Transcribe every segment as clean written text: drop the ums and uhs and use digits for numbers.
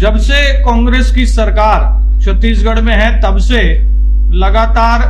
जब से कांग्रेस की सरकार छत्तीसगढ़ में है तब से लगातार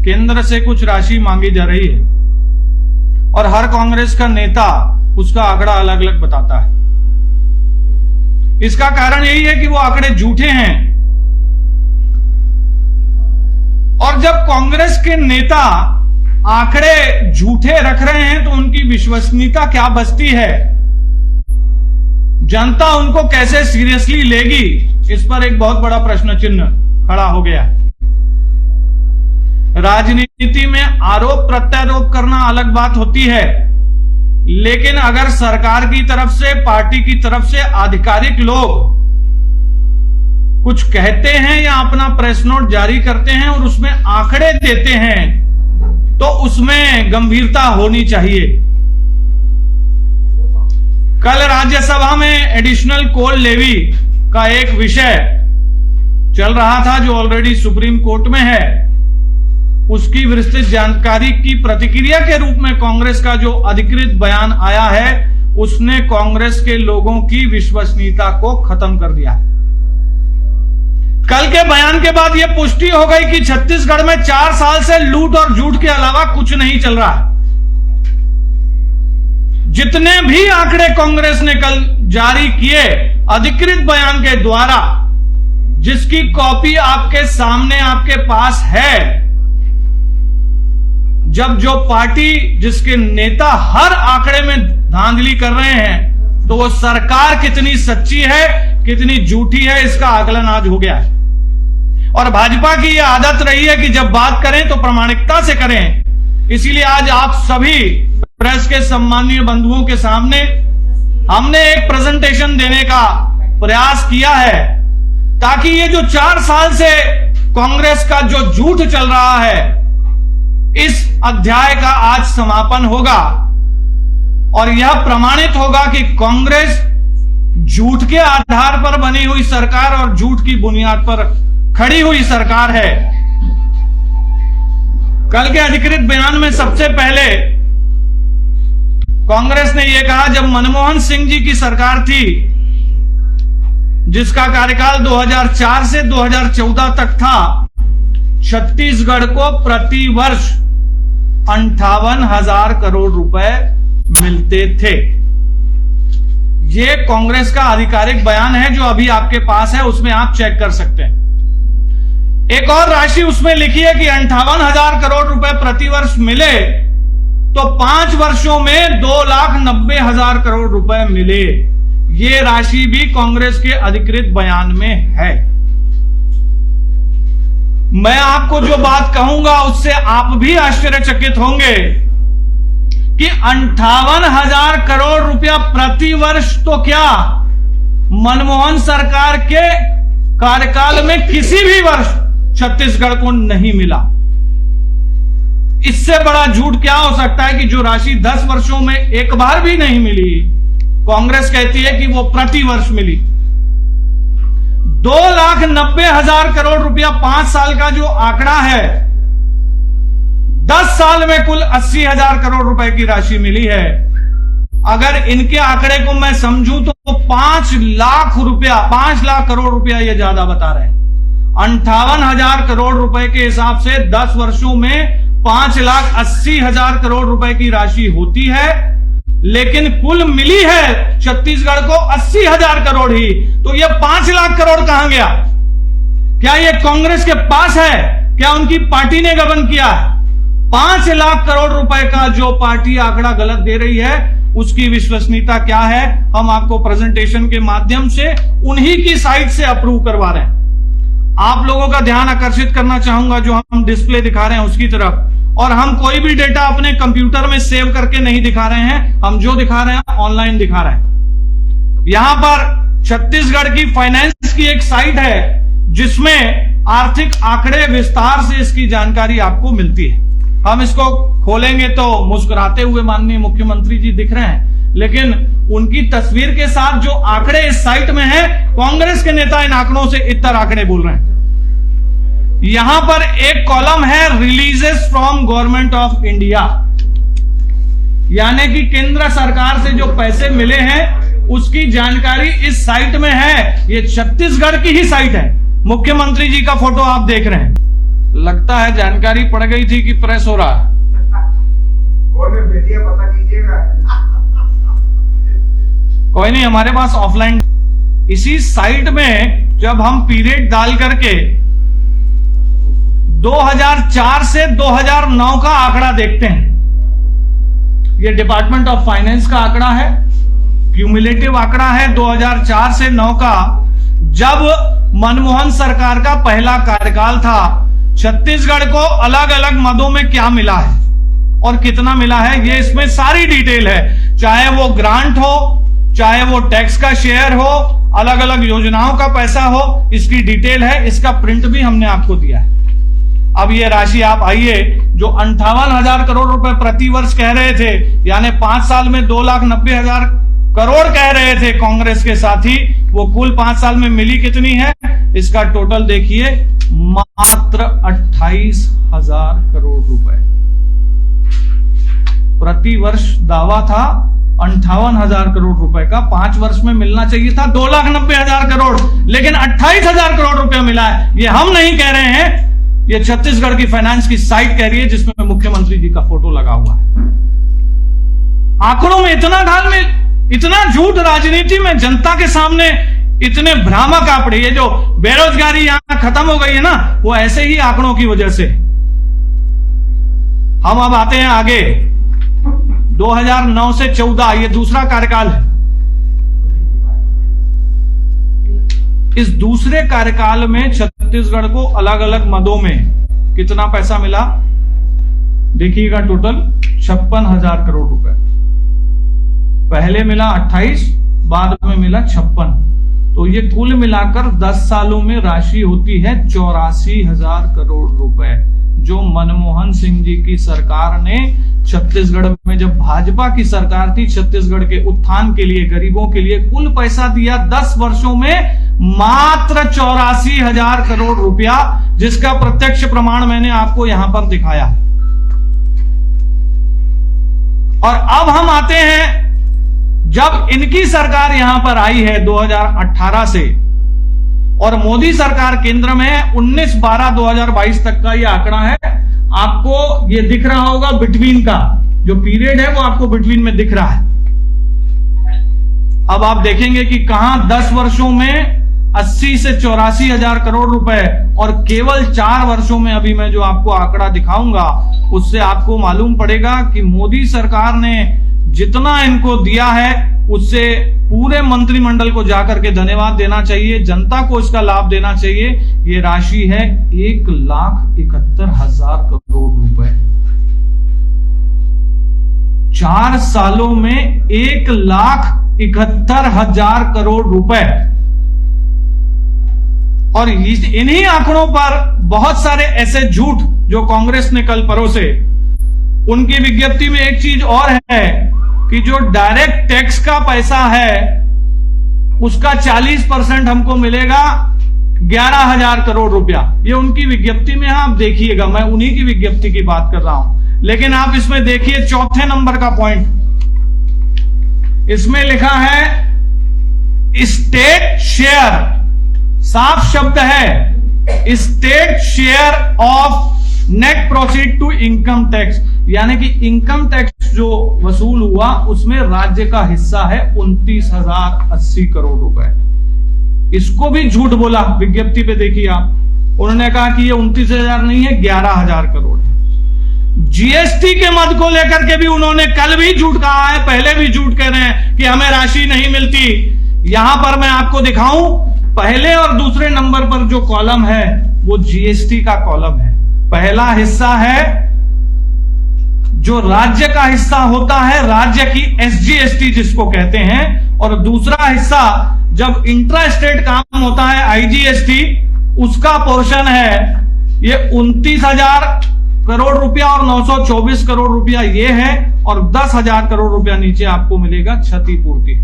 केंद्र से कुछ राशि मांगी जा रही है और हर कांग्रेस का नेता उसका आंकड़ा अलग अलग बताता है। इसका कारण यही है कि वो आंकड़े झूठे हैं और जब कांग्रेस के नेता आंकड़े झूठे रख रहे हैं तो उनकी विश्वसनीयता क्या बचती है, जनता उनको कैसे सीरियसली लेगी, इस पर एक बहुत बड़ा प्रश्न चिन्ह खड़ा हो गया। राजनीति में आरोप प्रत्यारोप करना अलग बात होती है, लेकिन अगर सरकार की तरफ से, पार्टी की तरफ से आधिकारिक लोग कुछ कहते हैं या अपना प्रेस नोट जारी करते हैं और उसमें आंकड़े देते हैं तो उसमें गंभीरता होनी चाहिए। कल राज्यसभा में एडिशनल कोल लेवी का एक विषय चल रहा था जो ऑलरेडी सुप्रीम कोर्ट में है। उसकी विस्तृत जानकारी की प्रतिक्रिया के रूप में कांग्रेस का जो अधिकृत बयान आया है उसने कांग्रेस के लोगों की विश्वसनीयता को खत्म कर दिया। कल के बयान के बाद यह पुष्टि हो गई कि छत्तीसगढ़ में 4 साल से लूट और झूठ के अलावा कुछ नहीं चल रहा है। जितने भी आंकड़े कांग्रेस ने कल जारी किए अधिकृत बयान के द्वारा, जिसकी कॉपी आपके सामने आपके पास है, जब जो पार्टी जिसके नेता हर आंकड़े में धांधली कर रहे हैं तो वो सरकार कितनी सच्ची है कितनी झूठी है इसका आकलन आज हो गया है। और भाजपा की यह आदत रही है कि जब बात करें तो प्रामाणिकता से करें। इसीलिए आज आप सभी प्रेस के सम्मानीय बंधुओं के सामने हमने एक प्रेजेंटेशन देने का प्रयास किया है ताकि ये जो 4 साल से कांग्रेस का जो झूठ चल रहा है इस अध्याय का आज समापन होगा और यह प्रमाणित होगा कि कांग्रेस झूठ के आधार पर बनी हुई सरकार और झूठ की बुनियाद पर खड़ी हुई सरकार है। कल के अधिकृत बयान में सबसे पहले कांग्रेस ने यह कहा, जब मनमोहन सिंह जी की सरकार थी जिसका कार्यकाल 2004 से 2014 तक था, छत्तीसगढ़ को प्रति वर्ष 58,000 करोड़ रुपए मिलते थे। यह कांग्रेस का आधिकारिक बयान है जो अभी आपके पास है, उसमें आप चेक कर सकते हैं। एक और राशि उसमें लिखी है कि 58,000 करोड़ रुपए प्रति वर्ष मिले तो 5 वर्षों में 2,90,000 करोड़ रुपए मिले। यह राशि भी कांग्रेस के अधिकृत बयान में है। मैं आपको जो बात कहूंगा उससे आप भी आश्चर्यचकित होंगे कि 58,000 करोड़ रुपया प्रति वर्ष तो क्या, मनमोहन सरकार के कार्यकाल में किसी भी वर्ष छत्तीसगढ़ को नहीं मिला। इससे बड़ा झूठ क्या हो सकता है कि जो राशि 10 वर्षों में एक बार भी नहीं मिली, कांग्रेस कहती है कि वो प्रति वर्ष मिली। 2,90,000 करोड़ रुपया 5 साल का जो आंकड़ा है, 10 साल में कुल 80,000 करोड़ रुपए की राशि मिली है। अगर इनके आंकड़े को मैं समझूं तो 5 लाख करोड़ रुपया ये ज्यादा बता रहे हैं। 58,000 करोड़ रुपए के हिसाब से 10 वर्षों में 5,80,000 करोड़ रुपए की राशि होती है, लेकिन कुल मिली है छत्तीसगढ़ को 80,000 करोड़ ही। तो यह 5 लाख करोड़ कहां गया? क्या यह कांग्रेस के पास है? क्या उनकी पार्टी ने गबन किया? 5 लाख करोड़ रुपए का जो पार्टी आंकड़ा गलत दे रही है उसकी विश्वसनीयता क्या है, हम आपको प्रेजेंटेशन के माध्यम से उन्हीं की साइट से अप्रूव करवा रहे हैं। आप लोगों का ध्यान आकर्षित करना चाहूंगा जो हम डिस्प्ले दिखा रहे हैं उसकी तरफ। और हम कोई भी डेटा अपने कंप्यूटर में सेव करके नहीं दिखा रहे हैं, हम जो दिखा रहे हैं ऑनलाइन दिखा रहे हैं। यहां पर छत्तीसगढ़ की फाइनेंस की एक साइट है जिसमें आर्थिक आंकड़े विस्तार से इसकी जानकारी आपको मिलती है। हम इसको खोलेंगे तो मुस्कुराते हुए माननीय मुख्यमंत्री जी दिख रहे हैं, लेकिन उनकी तस्वीर के साथ जो आंकड़े इस साइट में है, कांग्रेस के नेता इन आंकड़ों से इतर आंकड़े बोल रहे हैं। यहां पर एक कॉलम है releases from government of India, यानी कि केंद्र सरकार से जो पैसे मिले हैं उसकी जानकारी इस साइट में है। ये छत्तीसगढ़ की ही साइट है। मुख्यमंत्री जी का फोटो आप देख रहे हैं। लगता है जानकारी पड़ गई थी कि प्रेस हो रहा है। पता कीजिएगा। कोई नहीं, हमारे पास ऑफलाइन इसी साइट में जब हम पीरियड डाल करके 2004 से 2009 का आंकड़ा देखते हैं, ये डिपार्टमेंट ऑफ फाइनेंस का आंकड़ा है, क्यूमुलेटिव आंकड़ा है 2004 से 9 का। जब मनमोहन सरकार का पहला कार्यकाल था, छत्तीसगढ़ को अलग अलग मदों में क्या मिला है और कितना मिला है, ये इसमें सारी डिटेल है। चाहे वो ग्रांट हो, चाहे वो टैक्स का शेयर हो, अलग अलग योजनाओं का पैसा हो, इसकी डिटेल है। इसका प्रिंट भी हमने आपको दिया है। अब ये राशि आप आइए, जो 58,000 करोड़ रुपए प्रति वर्ष कह रहे थे, यानी 5 साल में 2,90,000 करोड़ कह रहे थे कांग्रेस के साथी, वो कुल 5 साल में मिली कितनी है, इसका टोटल देखिए, मात्र 28,000 करोड़ रुपए प्रति वर्ष। दावा था 58,000 करोड़ रुपए का, 5 वर्ष में मिलना चाहिए था 2,90,000 करोड़, लेकिन 28,000 करोड़ रुपए मिला है। ये हम नहीं कह रहे हैं, ये छत्तीसगढ़ की फाइनेंस की साइट कह रही है, जिसमें मुख्यमंत्री जी का फोटो लगा हुआ है। आंकड़ों में इतना ढालमेल, इतना झूठ, राजनीति में जनता के सामने इतने भ्रामक आंकड़े। ये जो बेरोजगारी यहां खत्म हो गई है ना, वो ऐसे ही आंकड़ों की वजह से। हम अब आते हैं आगे, 2009 से 14, ये दूसरा कार्यकाल है। इस दूसरे कार्यकाल में छत्तीसगढ़ को अलग अलग मदों में कितना पैसा मिला, देखिएगा, टोटल 56,000 करोड़ रुपए। पहले मिला 28, बाद में मिला 56, तो ये कुल मिलाकर 10 सालों में राशि होती है 84,000 करोड़ रुपए, जो मनमोहन सिंह जी की सरकार ने छत्तीसगढ़ में, जब भाजपा की सरकार थी, छत्तीसगढ़ के उत्थान के लिए, गरीबों के लिए कुल पैसा दिया 10 वर्षों में मात्र 84,000 करोड़ रुपया, जिसका प्रत्यक्ष प्रमाण मैंने आपको यहां पर दिखाया। और अब हम आते हैं, जब इनकी सरकार यहां पर आई है 2018 से, और मोदी सरकार केंद्र में है, 19/12/2022 तक का ये आंकड़ा है। आपको ये दिख रहा होगा, बिटवीन का जो पीरियड है वो आपको बिटवीन में दिख रहा है। अब आप देखेंगे कि कहां 10 वर्षों में 80 से 84,000 करोड़ रुपए, और केवल 4 वर्षों में, अभी मैं जो आपको आंकड़ा दिखाऊंगा उससे आपको मालूम पड़ेगा कि मोदी सरकार ने जितना इनको दिया है, उससे पूरे मंत्रिमंडल को जाकर के धन्यवाद देना चाहिए, जनता को इसका लाभ देना चाहिए। ये राशि है 1,71,000 करोड़ रुपए। 4 सालों में 1,71,000 करोड़ रुपए। और इन्हीं आंकड़ों पर बहुत सारे ऐसे झूठ जो कांग्रेस ने कल परोसे। उनकी विज्ञप्ति में एक चीज और है कि जो डायरेक्ट टैक्स का पैसा है उसका 40% हमको मिलेगा 11,000 करोड़ रुपया। ये उनकी विज्ञप्ति में है, आप देखिएगा, मैं उन्हीं की विज्ञप्ति की बात कर रहा हूं। लेकिन आप इसमें देखिए, चौथे नंबर का पॉइंट, इसमें लिखा है स्टेट शेयर, साफ शब्द है, state share of net proceed to income tax, यानी कि इनकम टैक्स जो वसूल हुआ उसमें राज्य का हिस्सा है 29,080 करोड़ रुपए। इसको भी झूठ बोला विज्ञप्ति पे, देखिए आप, उन्होंने कहा कि ये 29,000 नहीं है, 11,000 करोड़ है। जीएसटी के मद को लेकर के भी उन्होंने कल भी झूठ कहा है, पहले भी झूठ कह रहे हैं कि हमें राशि नहीं मिलती। यहां पर मैं आपको दिखाऊं, पहले और दूसरे नंबर पर जो कॉलम है वो जीएसटी का कॉलम है। पहला हिस्सा है जो राज्य का हिस्सा होता है, राज्य की एसजीएसटी जिसको कहते हैं, और दूसरा हिस्सा जब इंट्रा स्टेट काम होता है आईजीएसटी, उसका पोर्शन है ये 29,000 करोड़ रुपया और 924 करोड़ रुपया ये है, और 10,000 करोड़ रुपया नीचे आपको मिलेगा क्षतिपूर्ति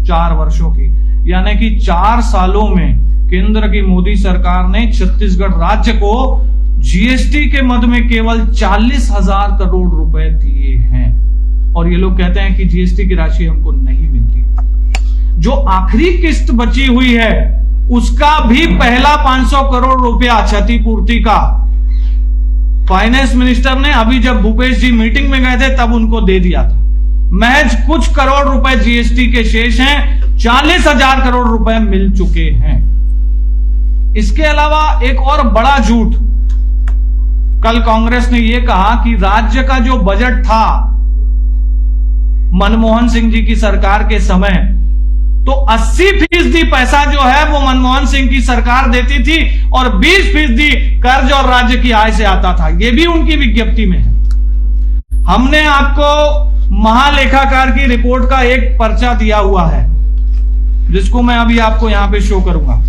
4 वर्षों की। यानी कि 4 सालों में केंद्र की मोदी सरकार ने छत्तीसगढ़ राज्य को जीएसटी के मद में केवल 40,000 करोड़ रुपए दिए हैं, और ये लोग कहते हैं कि जीएसटी की राशि हमको नहीं मिलती। जो आखिरी किस्त बची हुई है उसका भी पहला 500 करोड़ रुपया क्षतिपूर्ति का फाइनेंस मिनिस्टर ने अभी जब भूपेश जी मीटिंग में गए थे तब उनको दे दिया था। महज कुछ करोड़ रुपए जीएसटी के शेष हैं, 40,000 करोड़ रुपए मिल चुके हैं। इसके अलावा एक और बड़ा झूठ, कल कांग्रेस ने यह कहा कि राज्य का जो बजट था मनमोहन सिंह जी की सरकार के समय, तो 80% पैसा जो है वो मनमोहन सिंह की सरकार देती थी और 20% कर्ज और राज्य की आय से आता था। यह भी उनकी विज्ञप्ति में है। हमने आपको महालेखाकार की रिपोर्ट का एक पर्चा दिया हुआ है जिसको मैं अभी आपको यहां पे शो करूंगा।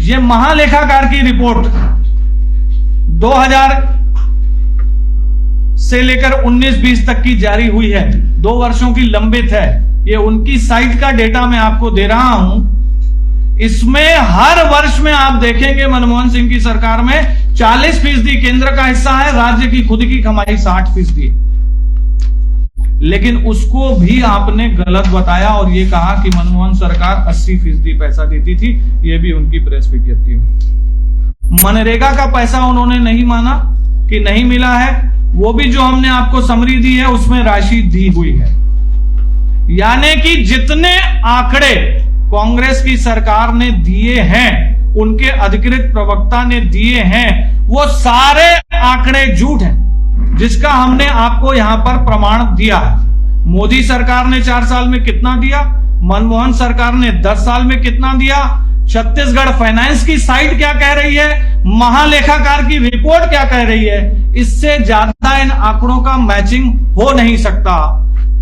यह महालेखाकार की रिपोर्ट 2000 से लेकर 19-20 तक की जारी हुई है, 2 वर्षों की लंबित है। ये उनकी साइट का डेटा मैं आपको दे रहा हूं। इसमें हर वर्ष में आप देखेंगे मनमोहन सिंह की सरकार में 40% केंद्र का हिस्सा है, राज्य की खुद की कमाई 60% है। लेकिन उसको भी आपने गलत बताया और यह कहा कि मनमोहन सरकार 80% पैसा देती थी। यह भी उनकी प्रेस विज्ञप्ति में। मनरेगा का पैसा उन्होंने नहीं माना कि नहीं मिला है, वो भी जो हमने आपको समरी दी है उसमें राशि दी हुई है। यानी कि जितने आंकड़े कांग्रेस की सरकार ने दिए हैं, उनके अधिकृत प्रवक्ता ने दिए हैं, वो सारे आंकड़े झूठ हैं, जिसका हमने आपको यहां पर प्रमाण दिया है। मोदी सरकार ने 4 साल में कितना दिया, मनमोहन सरकार ने 10 साल में कितना दिया, छत्तीसगढ़ फाइनेंस की साइट क्या कह रही है, महालेखाकार की रिपोर्ट क्या कह रही है, इससे ज्यादा इन आंकड़ों का मैचिंग हो नहीं सकता।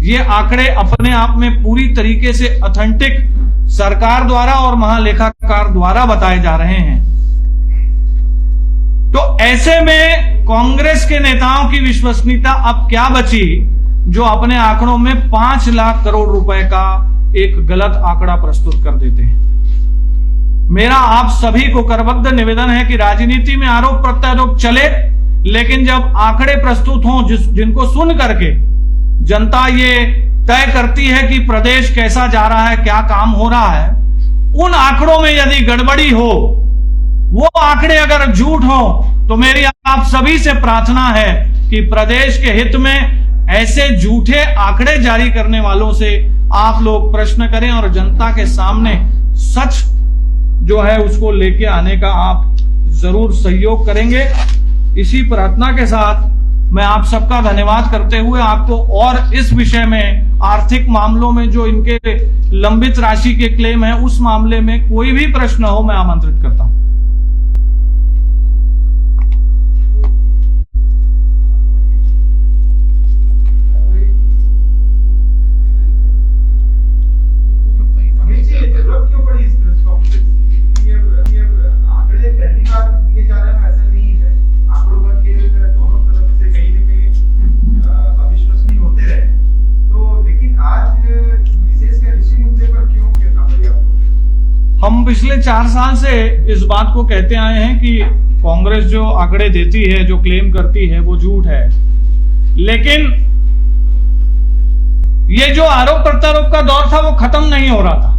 ये आंकड़े अपने आप में पूरी तरीके से ऑथेंटिक सरकार द्वारा और महालेखाकार द्वारा बताए जा रहे हैं। तो ऐसे में कांग्रेस के नेताओं की विश्वसनीयता अब क्या बची, जो अपने आंकड़ों में 5 लाख करोड़ रुपए का एक गलत आंकड़ा प्रस्तुत कर देते हैं। मेरा आप सभी को करबद्ध निवेदन है कि राजनीति में आरोप प्रत्यारोप चले, लेकिन जब आंकड़े प्रस्तुत हों जिनको सुन करके जनता ये तय करती है कि प्रदेश कैसा जा रहा है, क्या काम हो रहा है, उन आंकड़ों में यदि गड़बड़ी हो, वो आंकड़े अगर झूठ हो, तो मेरी आप सभी से प्रार्थना है कि प्रदेश के हित में ऐसे झूठे आंकड़े जारी करने वालों से आप लोग प्रश्न करें और जनता के सामने सच जो है उसको लेके आने का आप जरूर सहयोग करेंगे। इसी प्रार्थना के साथ मैं आप सबका धन्यवाद करते हुए आपको और इस विषय में आर्थिक मामलों में जो इनके लंबित राशि के क्लेम है उस मामले में कोई भी प्रश्न हो मैं आमंत्रित करता हूं। हम पिछले 4 साल से इस बात को कहते आए हैं कि कांग्रेस जो आंकड़े देती है, जो क्लेम करती है, वो झूठ है। लेकिन ये जो आरोप प्रत्यारोप का दौर था वो खत्म नहीं हो रहा था।